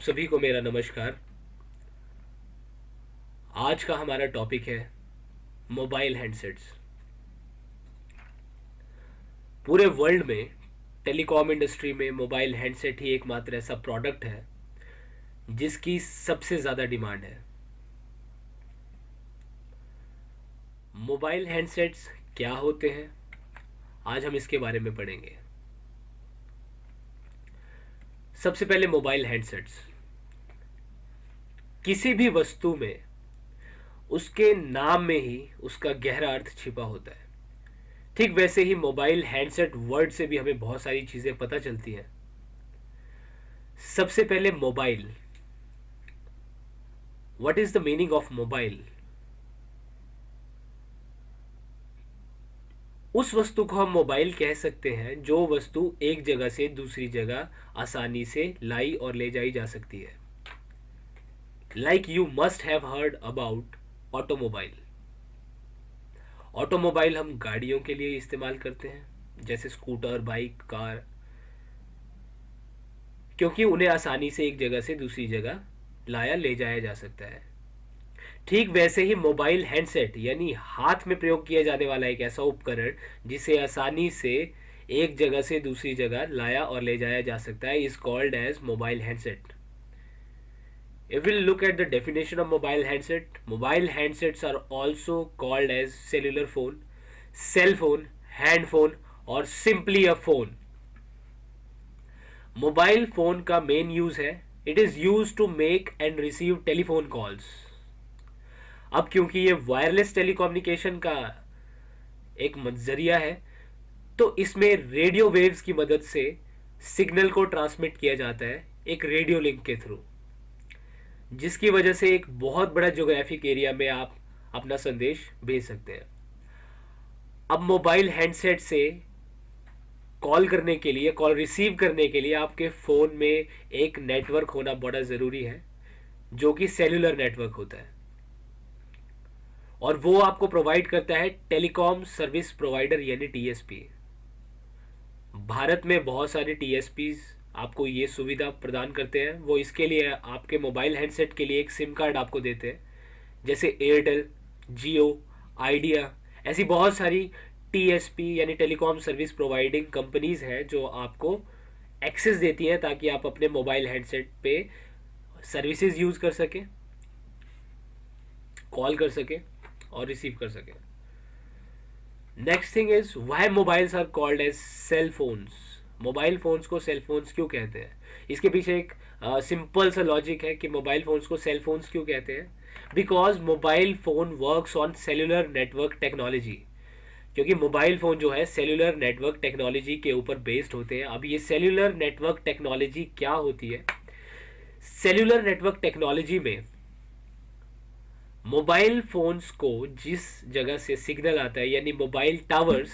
सभी को मेरा नमस्कार। आज का हमारा टॉपिक है मोबाइल हैंडसेट्स। पूरे वर्ल्ड में टेलीकॉम इंडस्ट्री में मोबाइल हैंडसेट ही एकमात्र ऐसा प्रोडक्ट है जिसकी सबसे ज़्यादा डिमांड है। मोबाइल हैंडसेट्स क्या होते हैं, आज हम इसके बारे में पढ़ेंगे। सबसे पहले मोबाइल हैंडसेट्स किसी भी वस्तु में उसके नाम में ही उसका गहरा अर्थ छिपा होता है। ठीक वैसे ही मोबाइल हैंडसेट वर्ड से भी हमें बहुत सारी चीजें पता चलती हैं। सबसे पहले mobile, what is the meaning of mobile? उस वस्तु को हम मोबाइल कह सकते हैं जो वस्तु एक जगह से दूसरी जगह आसानी से लाई और ले जाई जा सकती है। Like you must have heard about automobile. Automobile हम गाड़ियों के लिए इस्तेमाल करते हैं, जैसे स्कूटर, बाइक, कार, क्योंकि उन्हें आसानी से एक जगह से दूसरी जगह लाया ले जाया जा सकता है। ठीक वैसे ही मोबाइल हैंडसेट यानी हाथ में प्रयोग किया जाने वाला एक ऐसा उपकरण जिसे आसानी से एक जगह से दूसरी जगह लाया और ले जाया जा सकता है, is called as mobile handset. If we look at the definition of mobile handsets are also called as cellular phone, cell phone, hand phone और simply a phone। Mobile phone का मेन यूज है, it is use to make and receive telephone calls. अब क्योंकि ये wireless telecommunication का एक जरिया है, तो इसमें रेडियो वेव्स की मदद से सिग्नल को ट्रांसमिट किया जाता है एक रेडियो लिंक के थ्रू, जिसकी वजह से एक बहुत बड़ा ज्योग्राफिक एरिया में आप अपना संदेश भेज सकते हैं। अब मोबाइल हैंडसेट से कॉल करने के लिए, कॉल रिसीव करने के लिए आपके फ़ोन में एक नेटवर्क होना बड़ा ज़रूरी है, जो कि सेलुलर नेटवर्क होता है, और वो आपको प्रोवाइड करता है टेलीकॉम सर्विस प्रोवाइडर यानी टीएसपी। भारत में बहुत सारे टीएसपीज आपको ये सुविधा प्रदान करते हैं। वो इसके लिए आपके मोबाइल हैंडसेट के लिए एक सिम कार्ड आपको देते हैं, जैसे एयरटेल, जियो, आइडिया, ऐसी बहुत सारी टीएसपी यानी टेलीकॉम सर्विस प्रोवाइडिंग कंपनीज हैं जो आपको एक्सेस देती हैं ताकि आप अपने मोबाइल हैंडसेट पे सर्विसेज यूज कर सकें, कॉल कर सकें और रिसीव कर सकें। Next thing is why mobiles are called as cell phones. Mobile phones को सेल फोन्स क्यों कहते हैं? इसके पीछे एक सिंपल सा लॉजिक है कि मोबाइल फोन्स को सेल फोन्स क्यों कहते हैं। Because mobile phone works on cellular network technology, क्योंकि मोबाइल फोन जो है सेलुलर नेटवर्क टेक्नोलॉजी के ऊपर बेस्ड होते हैं। अब ये सेलुलर नेटवर्क टेक्नोलॉजी क्या होती है? सेलुलर नेटवर्क टेक्नोलॉजी में मोबाइल फोन्स को जिस जगह से सिग्नल आता है यानी मोबाइल टावर्स,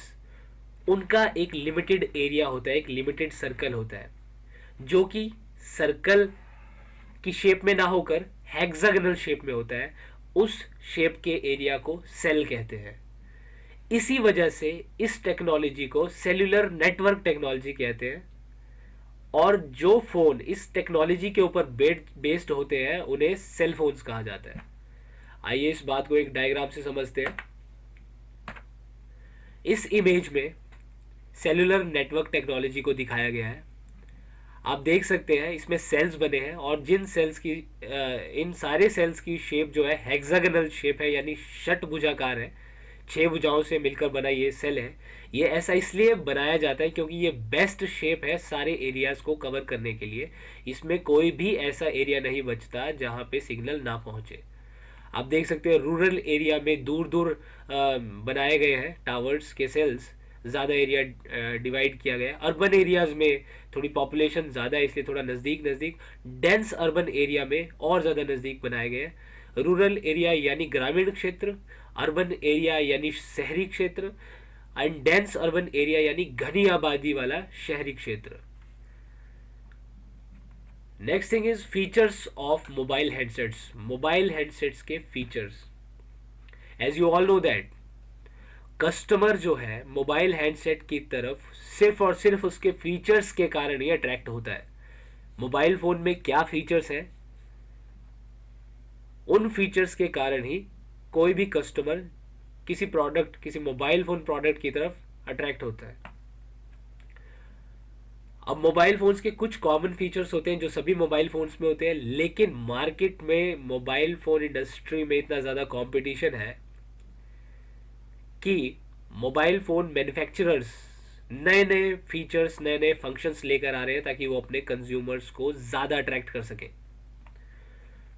उनका एक लिमिटेड एरिया होता है, एक लिमिटेड सर्कल होता है, जो कि सर्कल की शेप में ना होकर हेक्सागोनल शेप में होता है। उस शेप के एरिया को सेल कहते हैं। इसी वजह से इस टेक्नोलॉजी को सेलुलर नेटवर्क टेक्नोलॉजी कहते हैं, और जो फोन इस टेक्नोलॉजी के ऊपर बेस्ड होते हैं उन्हें सेल फोन्स कहा जाता है। आइए इस बात को एक डायग्राम से समझते हैं। इस इमेज में सेलुलर नेटवर्क टेक्नोलॉजी को दिखाया गया है। आप देख सकते हैं इसमें सेल्स बने हैं, और जिन सेल्स की इन सारे सेल्स की शेप जो है हेक्सागोनल शेप है, यानी षटभुजाकार है। 6 भुजाओं से मिलकर बना ये सेल है। ये ऐसा इसलिए बनाया जाता है क्योंकि ये बेस्ट शेप है सारे एरियाज को कवर करने के लिए। इसमें कोई भी ऐसा एरिया नहीं बचता जहाँ पे सिग्नल ना पहुँचे। आप देख सकते हैं रूरल एरिया में दूर दूर बनाए गए हैं टावर्स के सेल्स, ज़्यादा एरिया डिवाइड किया गया। अर्बन एरियाज में थोड़ी पॉपुलेशन ज़्यादा है इसलिए थोड़ा नज़दीक नज़दीक, डेंस अर्बन एरिया में और ज़्यादा नज़दीक बनाए गए हैं। रूरल एरिया यानी ग्रामीण क्षेत्र, अर्बन एरिया यानी शहरी क्षेत्र, एंड डेंस अर्बन एरिया यानी घनी आबादी वाला शहरी क्षेत्र। Next thing is features of mobile handsets. Mobile handsets के features, as you all know that customer जो है मोबाइल हैंडसेट की तरफ सिर्फ और सिर्फ उसके फीचर्स के कारण ही अट्रैक्ट होता है। मोबाइल फ़ोन में क्या फीचर्स हैं, उन फीचर्स के कारण ही कोई भी कस्टमर किसी प्रोडक्ट, किसी मोबाइल फ़ोन प्रोडक्ट की तरफ अट्रैक्ट होता है। अब मोबाइल फ़ोन्स के कुछ कॉमन फीचर्स होते हैं जो सभी मोबाइल फ़ोन्स में होते हैं, लेकिन मार्केट में मोबाइल फ़ोन इंडस्ट्री में इतना ज़्यादा कंपटीशन है कि मोबाइल फ़ोन मैन्युफैक्चरर्स नए नए फीचर्स, नए नए फंक्शंस लेकर आ रहे हैं ताकि वो अपने कंज्यूमर्स को ज़्यादा अट्रैक्ट कर सकें।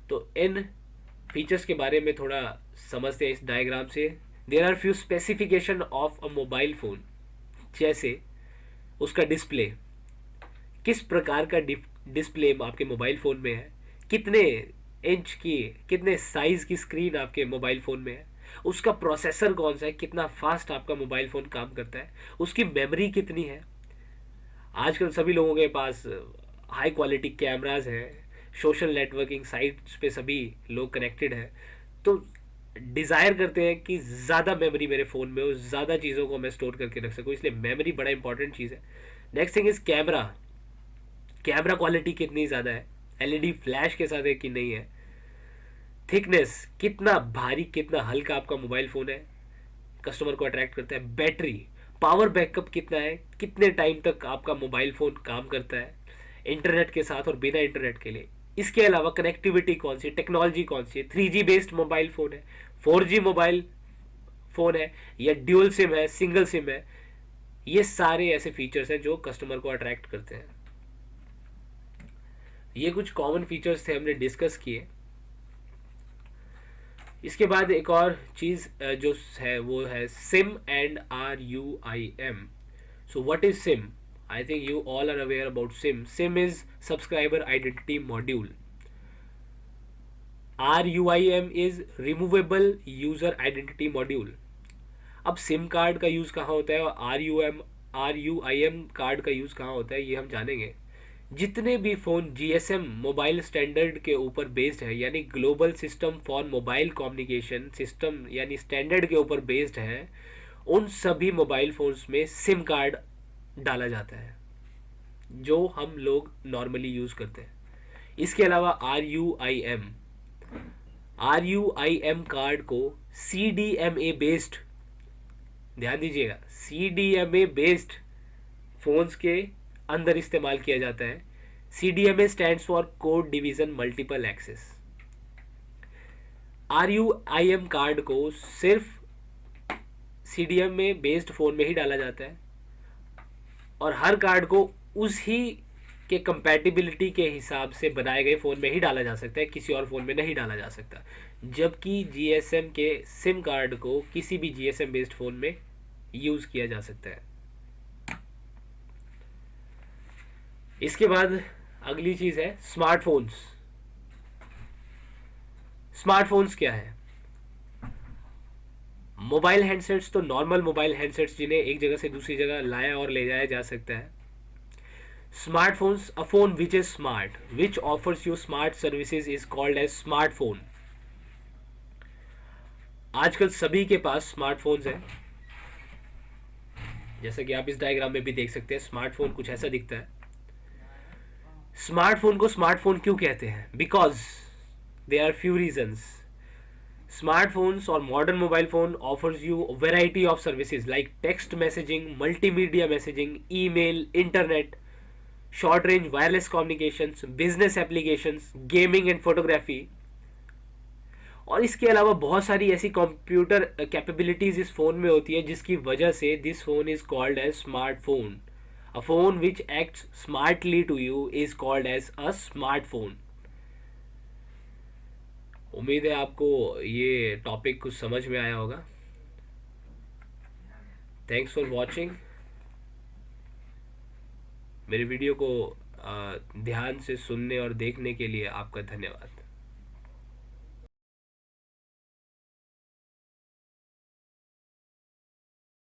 तो इन फीचर्स के बारे में थोड़ा समझते हैं इस डायग्राम से। There are few specification of a mobile phone, जैसे उसका डिस्प्ले, किस प्रकार का डिस्प्ले आपके मोबाइल फ़ोन में है, कितने इंच की, कितने साइज़ की स्क्रीन आपके मोबाइल फ़ोन में है, उसका प्रोसेसर कौन सा है, कितना फास्ट आपका मोबाइल फ़ोन काम करता है, उसकी मेमोरी कितनी है। आजकल सभी लोगों के पास हाई क्वालिटी कैमराज हैं, सोशल नेटवर्किंग साइट्स पे सभी लोग कनेक्टेड हैं, तो डिज़ायर करते हैं कि ज़्यादा मेमोरी मेरे फ़ोन में हो, ज़्यादा चीज़ों को मैं स्टोर करके रख सकूँ, इसलिए मेमोरी बड़ा इंपॉर्टेंट चीज़ है। Next thing is camera. Camera quality कितनी ज़्यादा है, एलईडी फ्लैश के साथ है कि नहीं है, थिकनेस, कितना भारी कितना हल्का आपका मोबाइल फ़ोन है, कस्टमर को अट्रैक्ट करता है। बैटरी, पावर बैकअप कितना है, कितने टाइम तक आपका मोबाइल फ़ोन काम करता है इंटरनेट के साथ और बिना इंटरनेट के लिए। इसके अलावा कनेक्टिविटी कौन सी, टेक्नोलॉजी कौन सी है, 3G बेस्ड मोबाइल फ़ोन है, 4G मोबाइल फ़ोन है, या ड्यूल सिम है, सिंगल सिम है। ये सारे ऐसे फीचर्स हैं जो कस्टमर को अट्रैक्ट करते हैं। ये कुछ कॉमन फीचर्स थे, हमने डिस्कस किए। इसके बाद एक और चीज़ जो है वो है SIM and RUIM। So what is SIM? I think you all are aware about SIM. SIM is subscriber identity module. RUIM is removable user identity module. अब सिम कार्ड का यूज़ कहाँ होता है और RUIM कार्ड का use कहाँ होता है, ये हम जानेंगे। जितने भी फ़ोन GSM मोबाइल स्टैंडर्ड के ऊपर बेस्ड है, यानी global system for mobile communication system, यानी स्टैंडर्ड के ऊपर बेस्ड है, उन सभी मोबाइल फ़ोन्स में सिम कार्ड डाला जाता है जो हम लोग नॉर्मली यूज़ करते हैं। इसके अलावा RUIM कार्ड को CDMA बेस्ड, ध्यान दीजिएगा, CDMA बेस्ड फोन्स के अंदर इस्तेमाल किया जाता है। CDMA stands for code division multiple access. RUIM card को सिर्फ CDMA बेस्ड फोन में ही डाला जाता है और हर कार्ड को उसी के कंपैटिबिलिटी के हिसाब से बनाए गए फ़ोन में ही डाला जा सकता है, किसी और फ़ोन में नहीं डाला जा सकता। जबकि GSM के सिम कार्ड को किसी भी GSM बेस्ड फ़ोन में यूज़ किया जा सकता है। इसके बाद अगली चीज़ है स्मार्टफोन्स। स्मार्टफोन्स क्या है? मोबाइल हैंडसेट्स, तो नॉर्मल मोबाइल हैंडसेट्स जिन्हें एक जगह से दूसरी जगह लाया और ले जाया जा सकता है। Smartphones, a phone which is smart which offers you smart services is called as smartphone. आजकल सभी के पास स्मार्टफोन्स हैं, जैसा कि आप इस डायग्राम में भी देख सकते हैं। स्मार्टफोन कुछ ऐसा दिखता है। स्मार्टफोन को स्मार्टफोन क्यों कहते हैं? Because there are few reasons. Smartphones or modern mobile phone offers you a variety of services like text messaging, multimedia messaging, email, internet, short range wireless communications, business applications, gaming and photography, और इसके अलावा बहुत सारी ऐसी computer capabilities इस phone में होती है जिसकी वजह से this phone is called as smartphone. A phone which acts smartly to you is called as a smartphone. उम्मीद है आपको ये टॉपिक कुछ समझ में आया होगा। Thanks for watching. मेरे वीडियो को ध्यान से सुनने और देखने के लिए आपका धन्यवाद।